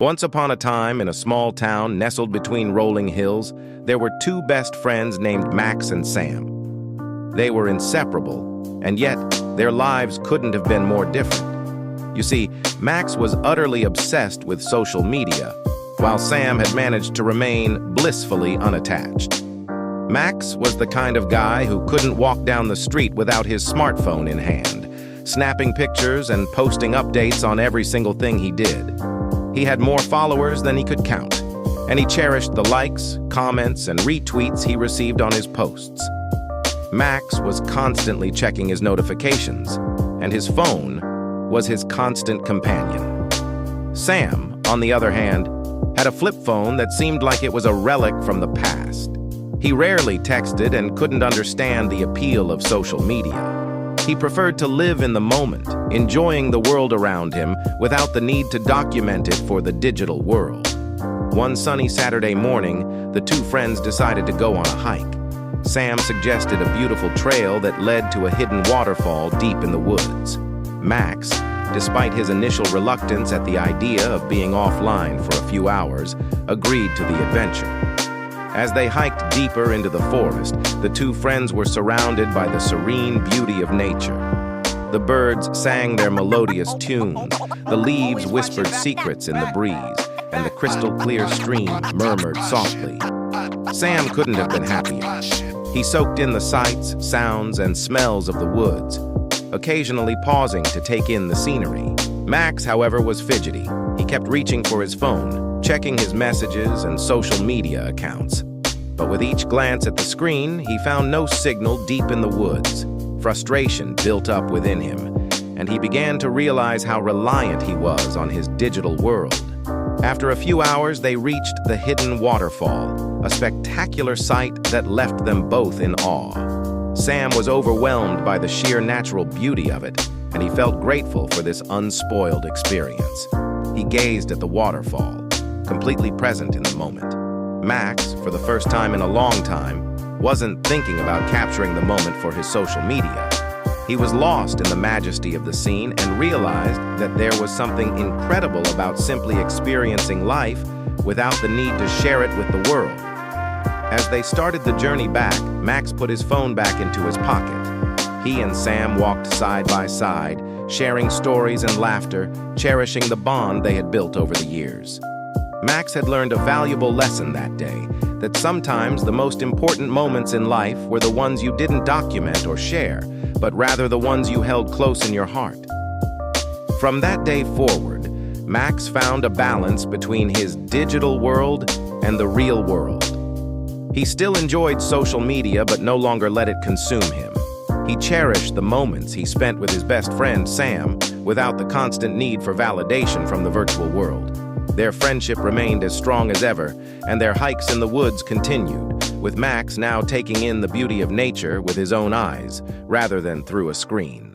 Once upon a time, in a small town nestled between rolling hills, there were two best friends named Max and Sam. They were inseparable, and yet their lives couldn't have been more different. You see, Max was utterly obsessed with social media, while Sam had managed to remain blissfully unattached. Max was the kind of guy who couldn't walk down the street without his smartphone in hand, snapping pictures and posting updates on every single thing he did. He had more followers than he could count, and he cherished the likes, comments, and retweets he received on his posts. Max was constantly checking his notifications, and his phone was his constant companion. Sam, on the other hand, had a flip phone that seemed like it was a relic from the past. He rarely texted and couldn't understand the appeal of social media. He preferred to live in the moment, enjoying the world around him without the need to document it for the digital world. One sunny Saturday morning, the two friends decided to go on a hike. Sam suggested a beautiful trail that led to a hidden waterfall deep in the woods. Max, despite his initial reluctance at the idea of being offline for a few hours, agreed to the adventure. As they hiked deeper into the forest, the two friends were surrounded by the serene beauty of nature. The birds sang their melodious tunes, the leaves whispered secrets in the breeze, and the crystal-clear stream murmured softly. Sam couldn't have been happier. He soaked in the sights, sounds, and smells of the woods, occasionally pausing to take in the scenery. Max, however, was fidgety. He kept reaching for his phone, checking his messages and social media accounts. But with each glance at the screen, he found no signal deep in the woods. Frustration built up within him, and he began to realize how reliant he was on his digital world. After a few hours, they reached the hidden waterfall, a spectacular sight that left them both in awe. Sam was overwhelmed by the sheer natural beauty of it, and he felt grateful for this unspoiled experience. He gazed at the waterfall, completely present in the moment. Max, for the first time in a long time, wasn't thinking about capturing the moment for his social media. He was lost in the majesty of the scene and realized that there was something incredible about simply experiencing life without the need to share it with the world. As they started the journey back, Max put his phone back into his pocket. He and Sam walked side by side, sharing stories and laughter, cherishing the bond they had built over the years. Max had learned a valuable lesson that day, that sometimes the most important moments in life were the ones you didn't document or share, but rather the ones you held close in your heart. From that day forward, Max found a balance between his digital world and the real world. He still enjoyed social media, but no longer let it consume him. He cherished the moments he spent with his best friend, Sam, without the constant need for validation from the virtual world. Their friendship remained as strong as ever, and their hikes in the woods continued, with Max now taking in the beauty of nature with his own eyes, rather than through a screen.